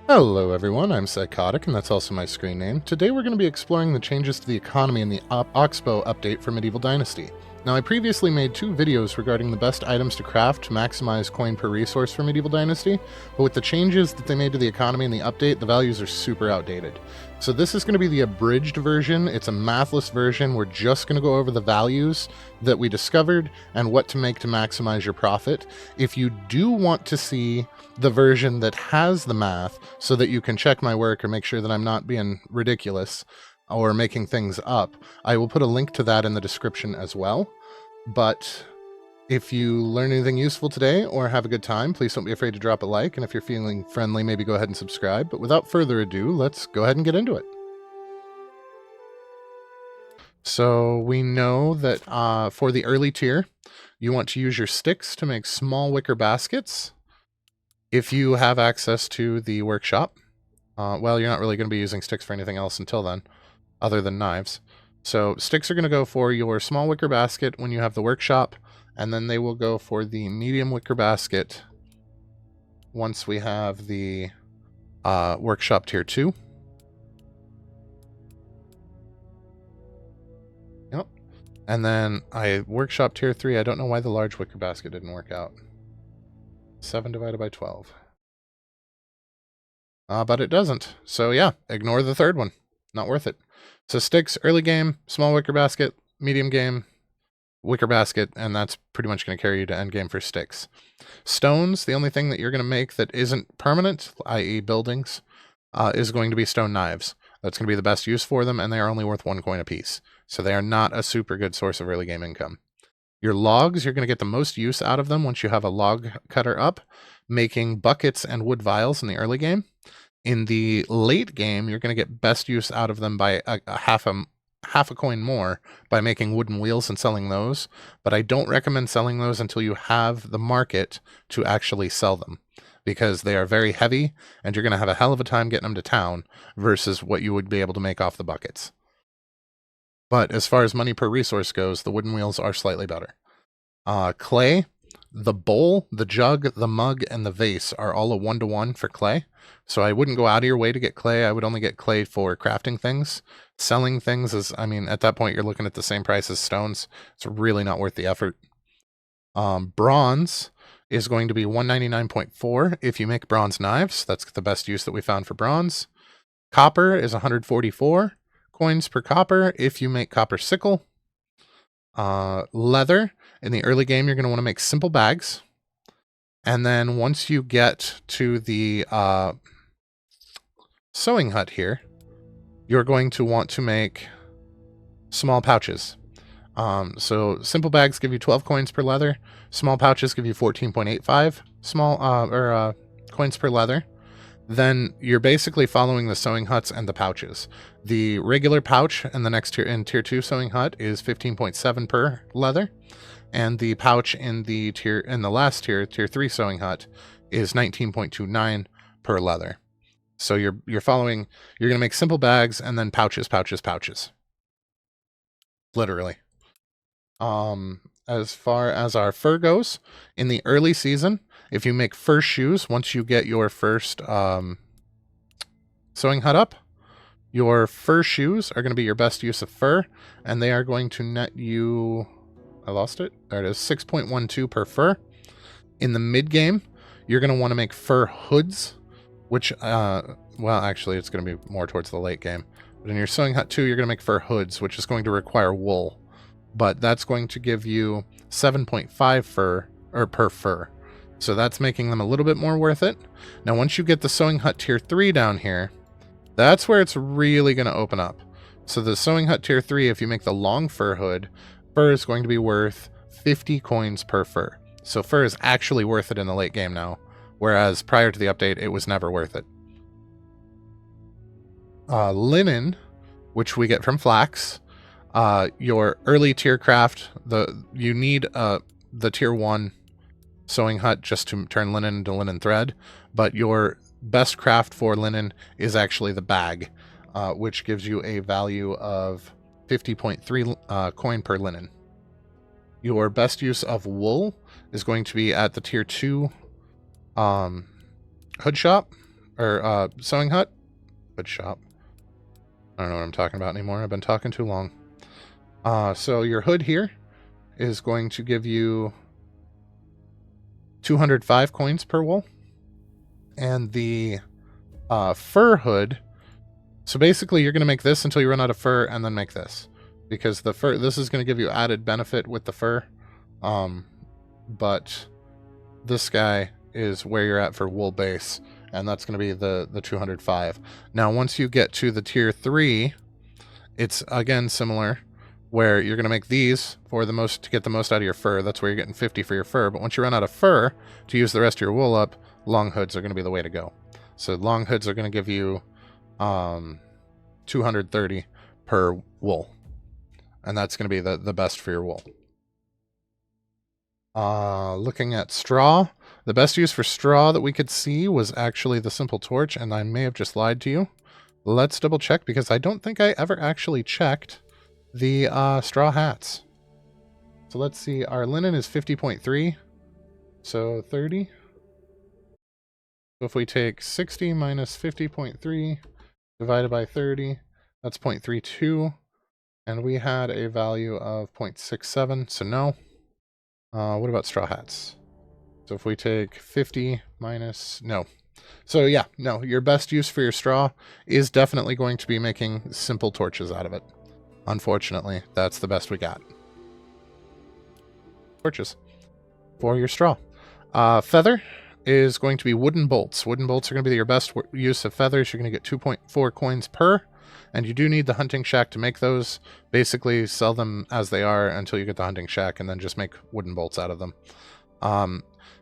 Hello everyone, I'm Psychotic, and that's also my screen name. Today we're going to be exploring the changes to the economy in the Oxbow update for Medieval Dynasty. Now, I previously made two videos regarding the best items to craft to maximize coin per resource for Medieval Dynasty, but with the changes that they made to the economy in the update, the values are super outdated. So this is going to be the abridged version. It's a mathless version. We're just going to go over the values that we discovered and what to make to maximize your profit. If you do want to see the version that has the math so that you can check my work or make sure that I'm not being ridiculous or making things up, I will put a link to that in the description as well. But if you learn anything useful today or have a good time, please don't be afraid to drop a like, and if you're feeling friendly, maybe go ahead and subscribe. But without further ado, let's go ahead and get into it. So we know that for the early tier, you want to use your sticks to make small wicker baskets. If you have access to the workshop, well, you're not really going to be using sticks for anything else until then, other than knives. So sticks are going to go for your small wicker basket when you have the workshop, and then they will go for the medium wicker basket once we have the workshop tier 2. Yep. And then workshop tier 3, I don't know why the large wicker basket didn't work out. 7 divided by 12. But it doesn't. So yeah, ignore the third one. Not worth it. So sticks, early game, small wicker basket, medium game, wicker basket, and that's pretty much going to carry you to end game for sticks. Stones, the only thing that you're going to make that isn't permanent, i.e. buildings, is going to be stone knives. That's going to be the best use for them, and they are only worth 1 coin apiece. So they are not a super good source of early game income. Your logs, you're going to get the most use out of them once you have a log cutter up, making buckets and wood vials in the early game. In the late game, you're going to get best use out of them by half a coin more by making wooden wheels and selling those, but I don't recommend selling those until you have the market to actually sell them, because they are very heavy and you're going to have a hell of a time getting them to town versus what you would be able to make off the buckets. But as far as money per resource goes, the wooden wheels are slightly better. Clay, the bowl, the jug, the mug, and the vase are all a 1-to-1 for clay. So I wouldn't go out of your way to get clay. I would only get clay for crafting things. Selling things is, I mean, at that point, you're looking at the same price as stones. It's really not worth the effort. Bronze is going to be 199.4 if you make bronze knives. That's the best use that we found for bronze. Copper is 144 coins per copper if you make copper sickle. Leather, in the early game, you're going to want to make simple bags. And then once you get to the sewing hut here, you're going to want to make small pouches. So simple bags give you 12 coins per leather. Small pouches give you 14.85 coins per leather. Then you're basically following the sewing huts and the pouches. The regular pouch in the next tier, in tier 2 sewing hut, is 15.7 per leather, and the pouch in the last tier 3 sewing hut, is 19.29 per leather. So you're going to make simple bags and then pouches. Literally. As far as our fur goes, in the early season, if you make fur shoes, once you get your first sewing hut up, your fur shoes are going to be your best use of fur, and they are going to net you, I lost it, there it is, 6.12 per fur. In the mid game, you're going to want to make fur hoods, which, well, actually, it's going to be more towards the late game. But in your sewing hut 2, you're going to make fur hoods, which is going to require wool. But that's going to give you 7.5 per fur. So that's making them a little bit more worth it. Now, once you get the sewing hut tier 3 down here, that's where it's really going to open up. So the sewing hut tier 3, if you make the long fur hood, fur is going to be worth 50 coins per fur. So fur is actually worth it in the late game now, whereas prior to the update, it was never worth it. Linen, which we get from flax. Your early tier craft, you need the tier 1 sewing hut just to turn linen into linen thread, but your best craft for linen is actually the bag, which gives you a value of 50.3 coin per linen. Your best use of wool is going to be at the tier 2 hood shop, or sewing hut, wood shop. I don't know what I'm talking about anymore. I've been talking too long. So your hood here is going to give you 205 coins per wool. And the fur hood, so basically you're going to make this until you run out of fur and then make this. Because the fur, this is going to give you added benefit with the fur. But this guy is where you're at for wool base. And that's going to be the 205. Now, once you get to the tier 3, it's again similar, where you're going to make these for the most, to get the most out of your fur. That's where you're getting 50 for your fur. But once you run out of fur, to use the rest of your wool up, long hoods are going to be the way to go. So long hoods are going to give you 230 per wool. And that's going to be the best for your wool. Looking at straw, the best use for straw that we could see was actually the simple torch, and I may have just lied to you. Let's double check, because I don't think I ever actually checked the straw hats. So let's see, our linen is 50.3, so 30. So if we take 60 minus 50.3 divided by 30, that's 0.32, and we had a value of 0.67, so no. What about straw hats? So if we take 50 minus, no. So yeah, no, your best use for your straw is definitely going to be making simple torches out of it. Unfortunately, that's the best we got. Torches for your straw. Feather is going to be wooden bolts. Wooden bolts are going to be your best use of feathers. You're going to get 2.4 coins per, and you do need the hunting shack to make those. Basically, sell them as they are until you get the hunting shack, and then just make wooden bolts out of them.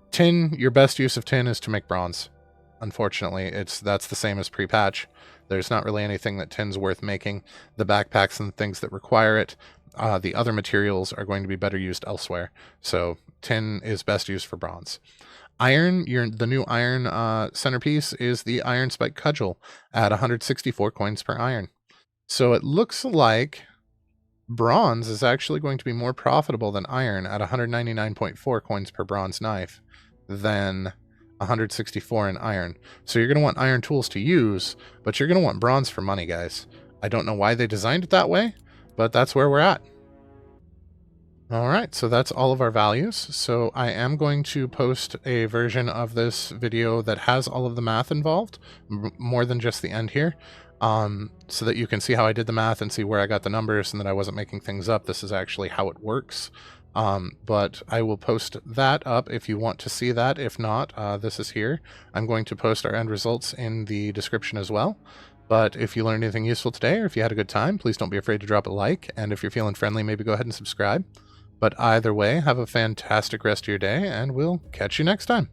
Tin, your best use of tin is to make bronze. Unfortunately, that's the same as pre-patch. There's not really anything that tin's worth making. The backpacks and things that require it, the other materials are going to be better used elsewhere. So tin is best used for bronze. Iron, the new iron centerpiece is the iron spike cudgel at 164 coins per iron. So it looks like bronze is actually going to be more profitable than iron at 199.4 coins per bronze knife than 164 in iron. So you're going to want iron tools to use, but you're going to want bronze for money, guys. I don't know why they designed it that way, but that's where we're at. All right, so that's all of our values. So I am going to post a version of this video that has all of the math involved, more than just the end here, so that you can see how I did the math and see where I got the numbers and that I wasn't making things up. This is actually how it works. But I will post that up if you want to see that. If not, this is here. I'm going to post our end results in the description as well. But if you learned anything useful today, or if you had a good time, please don't be afraid to drop a like. And if you're feeling friendly, maybe go ahead and subscribe. But either way, have a fantastic rest of your day, and we'll catch you next time.